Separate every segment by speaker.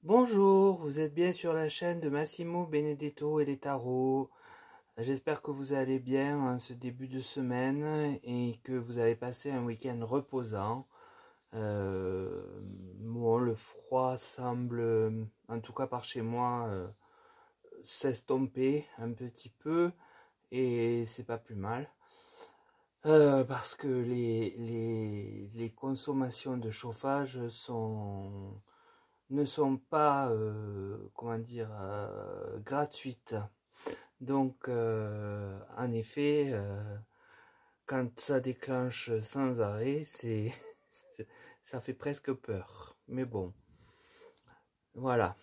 Speaker 1: Bonjour, vous êtes bien sur la chaîne de Massimo Benedetto et les tarots. J'espère que vous allez bien en ce début de semaine et que vous avez passé un week-end reposant. Bon, le froid semble, en tout cas par chez moi, s'estomper un petit peu et c'est pas plus mal. Parce que les consommations de chauffage ne sont pas, comment dire, gratuites. Donc, en effet, quand ça déclenche sans arrêt, ça fait presque peur. Mais bon, voilà.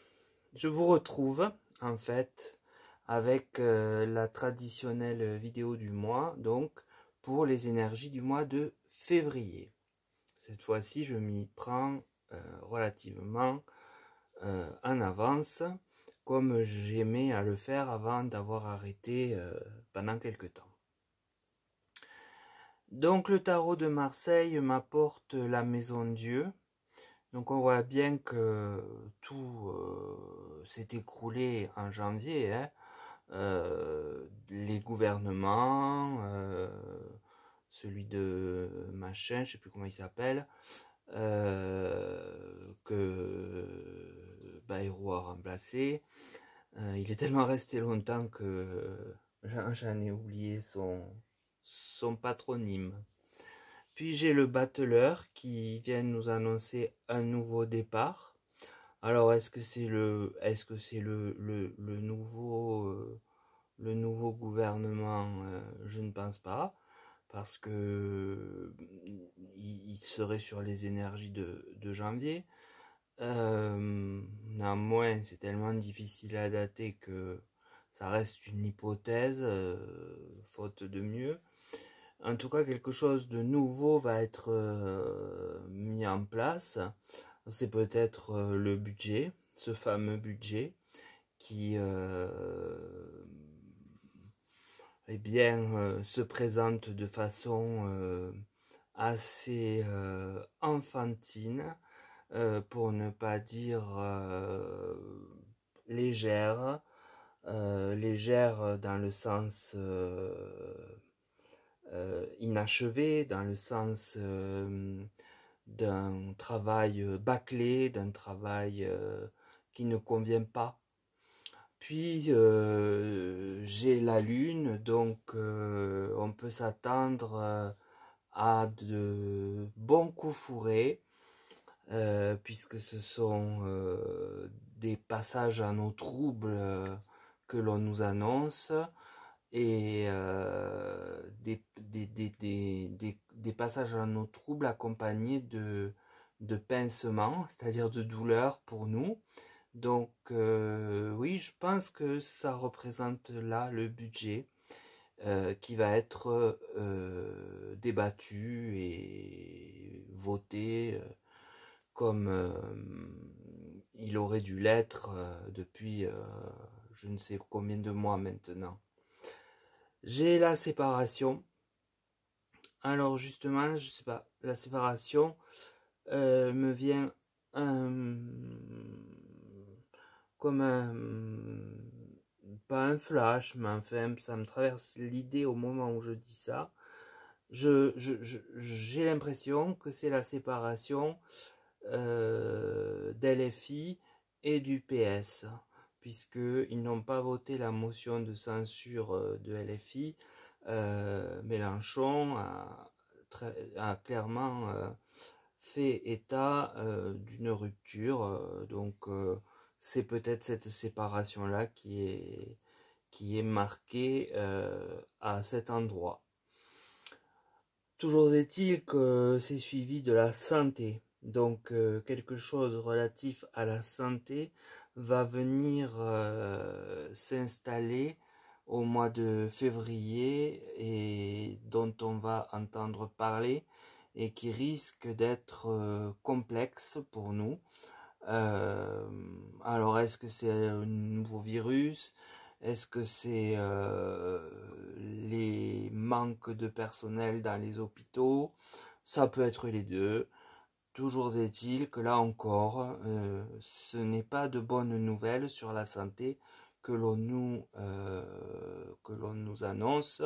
Speaker 1: Je vous retrouve, en fait, avec la traditionnelle vidéo du mois, donc, pour les énergies du mois de février. Cette fois-ci, je m'y prends relativement en avance, comme j'aimais à le faire avant d'avoir arrêté pendant quelque temps. Donc le tarot de Marseille m'apporte la maison Dieu. Donc on voit bien que tout s'est écroulé en janvier. Les gouvernements, celui de machin, je sais plus comment il s'appelle, que Bayrou a remplacé. Il est tellement resté longtemps que j'en ai oublié son patronyme. Puis j'ai le battleur qui vient nous annoncer un nouveau départ. Alors est-ce que c'est le nouveau gouvernement? Je ne pense pas, parce que il serait sur les énergies de janvier. Néanmoins, c'est tellement difficile à dater que ça reste une hypothèse, faute de mieux. En tout cas, quelque chose de nouveau va être mis en place. C'est peut-être le budget, ce fameux budget qui eh bien, se présente de façon assez enfantine, pour ne pas dire légère. Légère dans le sens inachevé, dans le sens d'un travail bâclé, d'un travail qui ne convient pas. Puis j'ai la lune, donc on peut s'attendre à de bons coups fourrés, puisque ce sont des passages en eau trouble que l'on nous annonce, et des passages en eau trouble accompagnés de pincements, c'est-à-dire de douleurs pour nous. Donc oui, je pense que ça représente là le budget qui va être débattu et voté comme il aurait dû l'être depuis je ne sais combien de mois maintenant. J'ai la séparation. Alors justement, je sais pas, la séparation me vient comme pas un flash, mais enfin ça me traverse l'idée au moment où je dis ça. J'ai l'impression que c'est la séparation d'LFI et du PS, puisqu'ils n'ont pas voté la motion de censure de LFI. Mélenchon a clairement fait état d'une rupture, donc c'est peut-être cette séparation-là qui est marquée à cet endroit. Toujours est-il que c'est suivi de la santé. Donc quelque chose relatif à la santé va venir s'installer au mois de février et dont on va entendre parler et qui risque d'être complexe pour nous. Alors est-ce que c'est un nouveau virus? Est-ce que c'est les manques de personnel dans les hôpitaux? Ça peut être les deux. Toujours est-il que là encore, ce n'est pas de bonnes nouvelles sur la santé que l'on nous annonce,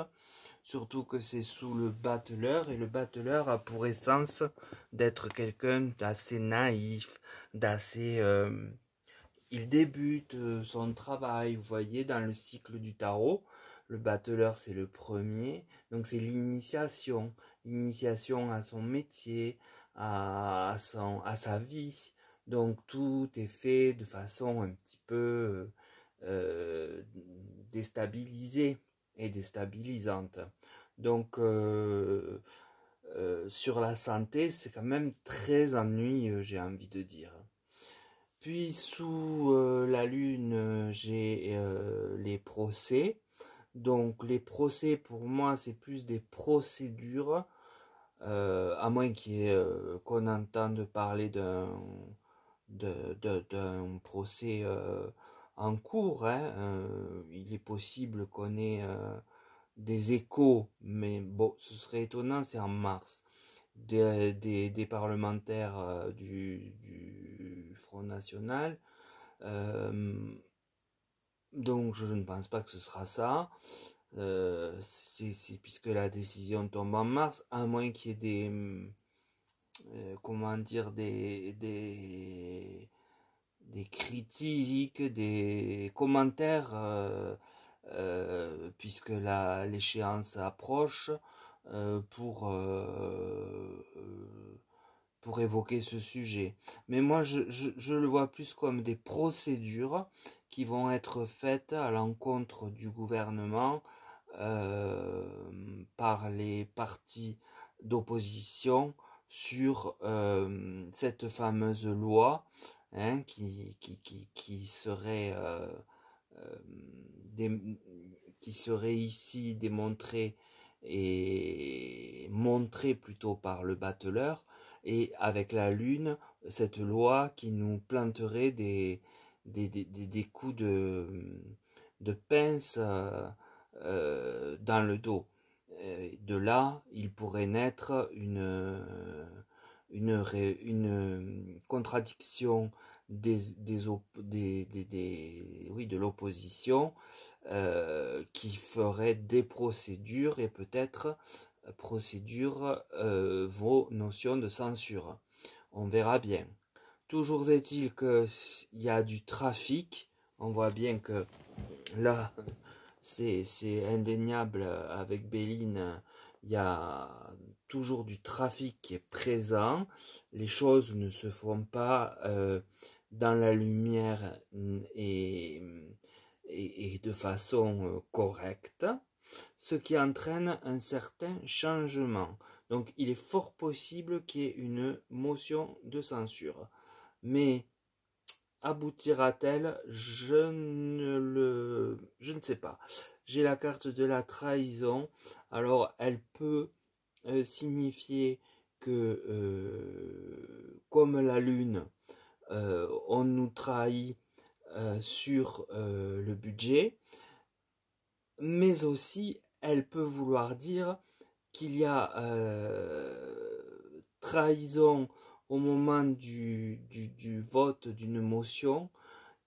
Speaker 1: surtout que c'est sous le battleur, et le battleur a pour essence d'être quelqu'un d'assez naïf, d'assez... il débute son travail, vous voyez, dans le cycle du tarot. Le battleur, c'est le premier, donc c'est l'initiation à son métier, à sa vie. Donc tout est fait de façon un petit peu déstabilisée et déstabilisante. Donc sur la santé, c'est quand même très ennuyeux, j'ai envie de dire. Puis sous la lune, j'ai les procès. Donc les procès, pour moi, c'est plus des procédures, à moins qu'on entende parler d'un procès en cours. Hein. Il est possible qu'on ait des échos, mais bon, ce serait étonnant, c'est en mars. Des parlementaires du Front National. Donc je ne pense pas que ce sera ça. Puisque la décision tombe en mars, à moins qu'il y ait comment dire, des critiques, des commentaires, puisque l'échéance approche, pour évoquer ce sujet. Mais moi, je le vois plus comme des procédures qui vont être faites à l'encontre du gouvernement par les partis d'opposition sur cette fameuse loi, hein, qui serait ici démontrée et montrée plutôt par le battleur, et avec la lune, cette loi qui nous planterait des coups de pince dans le dos. De là, il pourrait naître une contradiction de l'opposition qui ferait des procédures, et peut-être vos notions de censure. On verra bien. Toujours est-il qu'il y a du trafic. On voit bien que là, c'est indéniable, avec Béline, il y a toujours du trafic qui est présent. Les choses ne se font pas dans la lumière et de façon correcte, ce qui entraîne un certain changement. Donc il est fort possible qu'il y ait une motion de censure. Mais aboutira-t-elle? Je ne sais pas. J'ai la carte de la trahison. Alors elle peut signifier que comme la lune, on nous trahit sur le budget, mais aussi elle peut vouloir dire qu'il y a trahison au moment du vote d'une motion,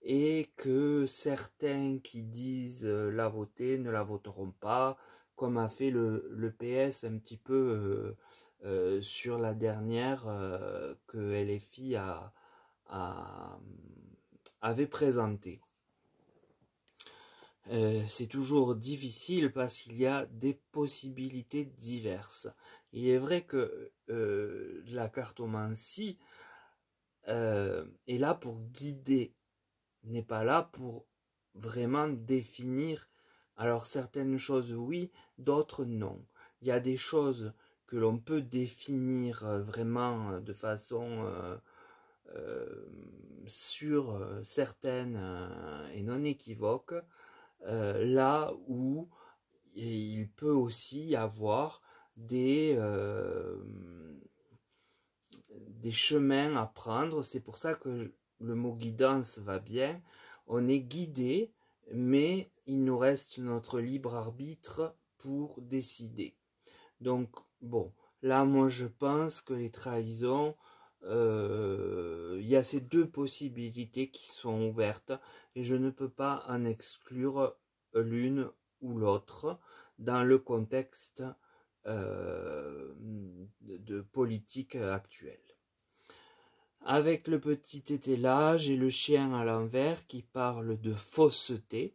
Speaker 1: et que certains qui disent la voter ne la voteront pas, comme a fait le PS un petit peu sur la dernière que LFI avait présentée. C'est toujours difficile parce qu'il y a des possibilités diverses. Il est vrai que la cartomancie est là pour guider, n'est pas là pour vraiment définir. Alors certaines choses oui, d'autres non. Il y a des choses que l'on peut définir vraiment de façon sûre, certaine et non équivoque, là où il peut aussi y avoir des chemins à prendre. C'est pour ça que le mot guidance va bien. On est guidé, mais il nous reste notre libre arbitre pour décider. Donc bon, là moi je pense que les trahisons il y a ces deux possibilités qui sont ouvertes et je ne peux pas en exclure l'une ou l'autre dans le contexte de politique actuelle. Avec le petit ételage et le chien à l'envers qui parle de fausseté.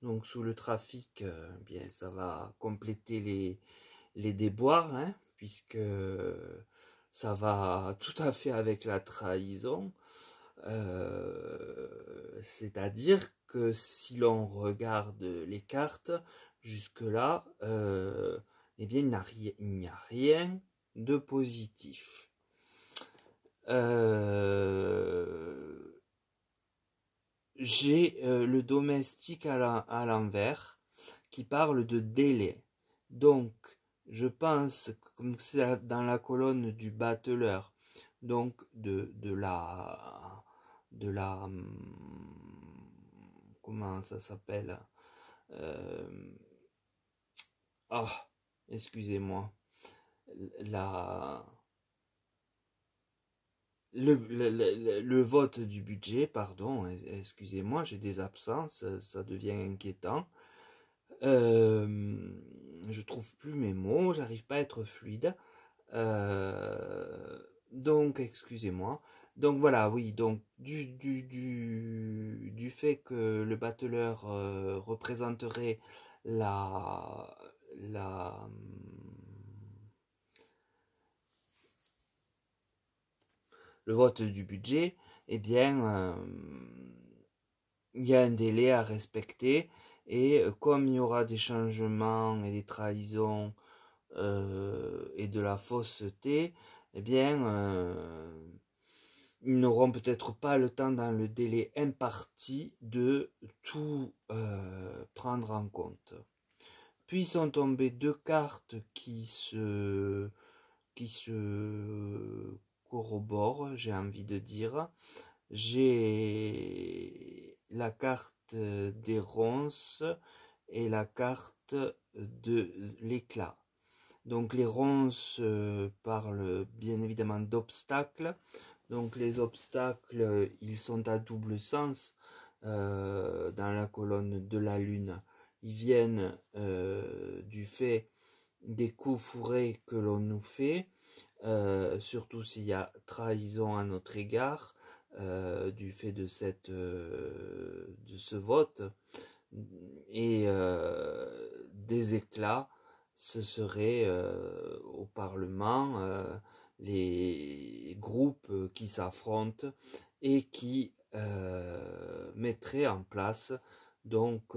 Speaker 1: Donc sous le trafic, bien ça va compléter les déboires, hein, puisque ça va tout à fait avec la trahison. C'est-à-dire que si l'on regarde les cartes, jusque-là, eh bien il n'y a rien de positif. J'ai le domestique à l'envers qui parle de délai. Donc, je pense, comme c'est dans la colonne du battleur, donc de la comment ça s'appelle, ah, excusez-moi, la le vote du budget, pardon, excusez-moi, j'ai des absences, ça devient inquiétant. Je trouve plus mes mots, j'arrive pas à être fluide. Donc, excusez-moi. Donc voilà, oui, donc du fait que le battleur représenterait la, la, le vote du budget, eh bien, il y a un délai à respecter et comme il y aura des changements et des trahisons et de la fausseté, eh bien, ils n'auront peut-être pas le temps dans le délai imparti de tout prendre en compte. Puis sont tombées deux cartes qui se corroborent, j'ai envie de dire. J'ai la carte des ronces et la carte de l'éclat. Donc les ronces parlent bien évidemment d'obstacles. Donc les obstacles, ils sont à double sens dans la colonne de la lune. Ils viennent du fait des coups fourrés que l'on nous fait, surtout s'il y a trahison à notre égard, du fait de ce vote, et des éclats, ce serait au Parlement les groupes qui s'affrontent et qui mettraient en place donc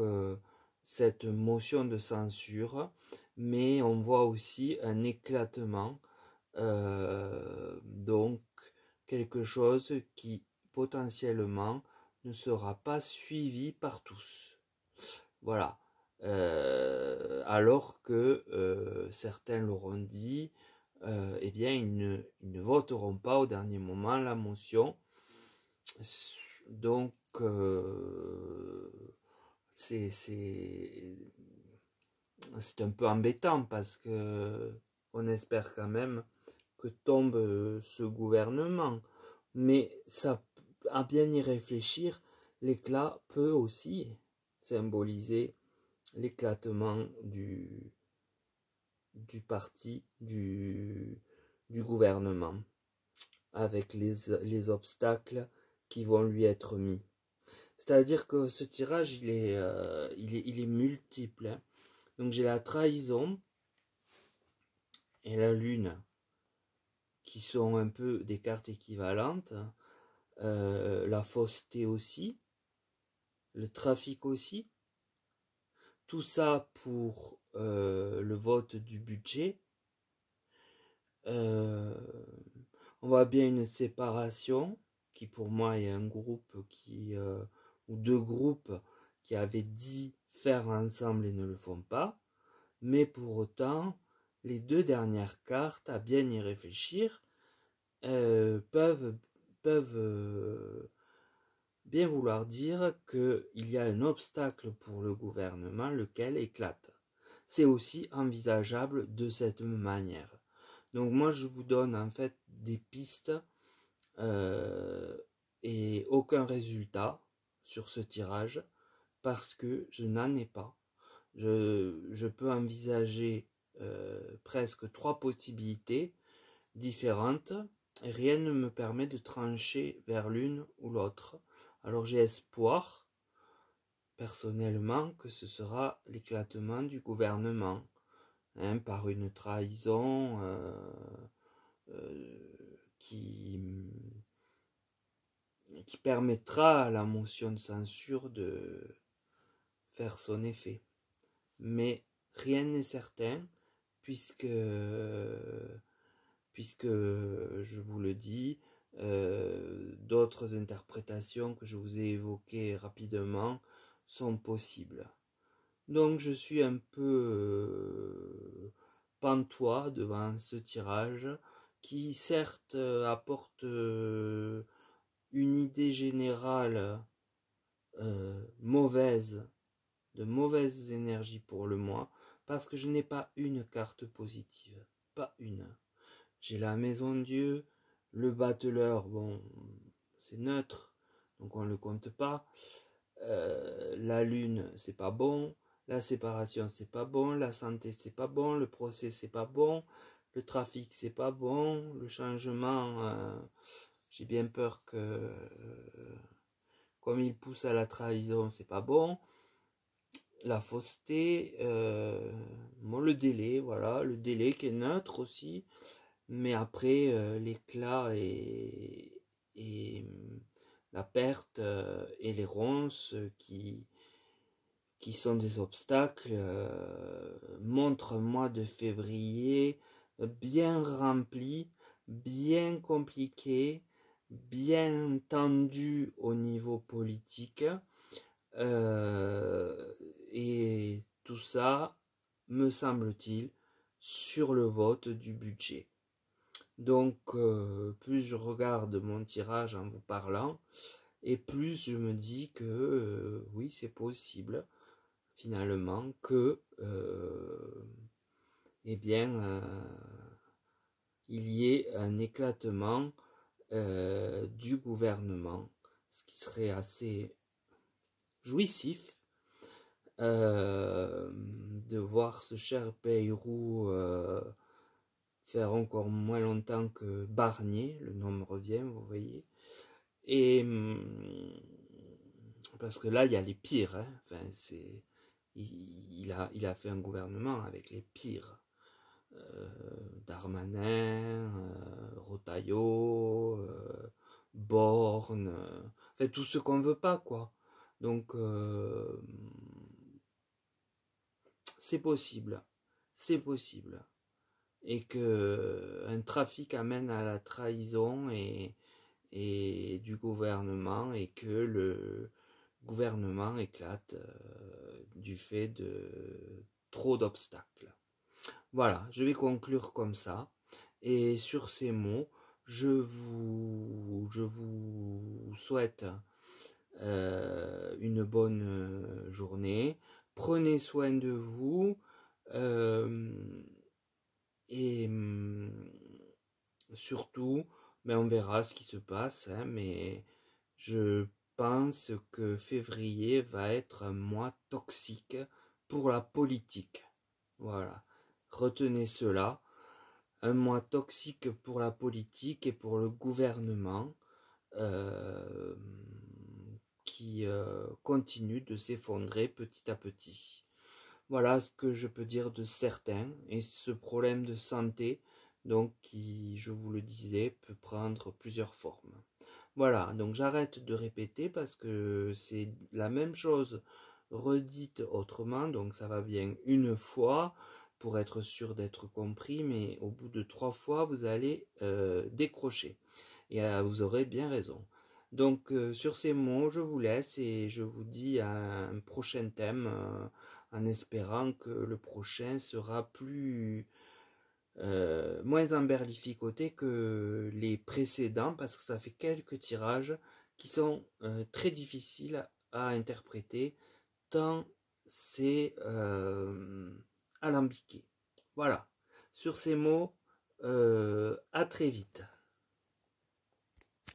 Speaker 1: cette motion de censure, mais on voit aussi un éclatement, donc quelque chose qui potentiellement ne sera pas suivi par tous. Voilà. Alors que certains l'auront dit, eh bien ils ne voteront pas au dernier moment la motion. Donc c'est un peu embêtant parce que on espère quand même que tombe ce gouvernement. Mais ça, à bien y réfléchir, l'éclat peut aussi symboliser l'éclatement du parti, du gouvernement, avec les obstacles qui vont lui être mis. C'est-à-dire que ce tirage, il est multiple, hein. Donc j'ai la trahison et la lune, qui sont un peu des cartes équivalentes, la fausseté aussi, le trafic aussi, tout ça pour le vote du budget. On voit bien une séparation qui pour moi est un groupe ou deux groupes qui avaient dit faire ensemble et ne le font pas, mais pour autant les deux dernières cartes, à bien y réfléchir, peuvent bien vouloir dire qu'il y a un obstacle pour le gouvernement, lequel éclate. C'est aussi envisageable de cette manière. Donc moi je vous donne en fait des pistes et aucun résultat sur ce tirage parce que je n'en ai pas. Je peux envisager presque 3 possibilités différentes et rien ne me permet de trancher vers l'une ou l'autre. Alors j'ai espoir personnellement que ce sera l'éclatement du gouvernement, hein, par une trahison qui permettra à la motion de censure de faire son effet. Mais rien n'est certain puisque je vous le dis, d'autres interprétations que je vous ai évoquées rapidement sont possibles. Donc je suis un peu pantois devant ce tirage qui certes apporte une idée générale mauvaise, de mauvaises énergies pour le mois, parce que je n'ai pas une carte positive, pas une. J'ai la maison Dieu, le battleur, bon, c'est neutre, donc on ne le compte pas. La lune, c'est pas bon. La séparation, c'est pas bon. La santé, c'est pas bon. Le procès, c'est pas bon. Le trafic, c'est pas bon. Le changement, j'ai bien peur que, comme il pousse à la trahison, c'est pas bon. La fausseté, bon, le délai, voilà, le délai qui est neutre aussi. Mais après, l'éclat et la perte et les ronces qui sont des obstacles montrent un mois de février bien rempli, bien compliqué, bien tendu au niveau politique, et tout ça, me semble-t-il, sur le vote du budget. Donc, plus je regarde mon tirage en vous parlant, et plus je me dis que oui, c'est possible, finalement, que eh bien, il y ait un éclatement du gouvernement, ce qui serait assez jouissif de voir ce cher Bayrou faire encore moins longtemps que Barnier, le nom me revient, vous voyez. Et parce que là, il y a les pires. Hein. Enfin, il a fait un gouvernement avec les pires. Darmanin, Rotaillot, Borne, enfin tout ce qu'on veut pas, quoi. Donc, c'est possible. C'est possible. Et que un trafic amène à la trahison et du gouvernement et que le gouvernement éclate du fait de trop d'obstacles. Voilà, je vais conclure comme ça. Et sur ces mots, je vous souhaite une bonne journée. Prenez soin de vous. Et surtout, on verra ce qui se passe, hein, mais je pense que février va être un mois toxique pour la politique. Voilà, retenez cela. Un mois toxique pour la politique et pour le gouvernement qui continue de s'effondrer petit à petit. Voilà ce que je peux dire de certains, et ce problème de santé, donc qui, je vous le disais, peut prendre plusieurs formes. Voilà, donc j'arrête de répéter parce que c'est la même chose redite autrement, donc ça va bien une fois pour être sûr d'être compris, mais au bout de 3 fois, vous allez décrocher. Et vous aurez bien raison. Donc sur ces mots, je vous laisse et je vous dis à un prochain thème en espérant que le prochain sera moins emberlificoté que les précédents parce que ça fait quelques tirages qui sont très difficiles à interpréter tant c'est alambiqué. Voilà. Sur ces mots, à très vite.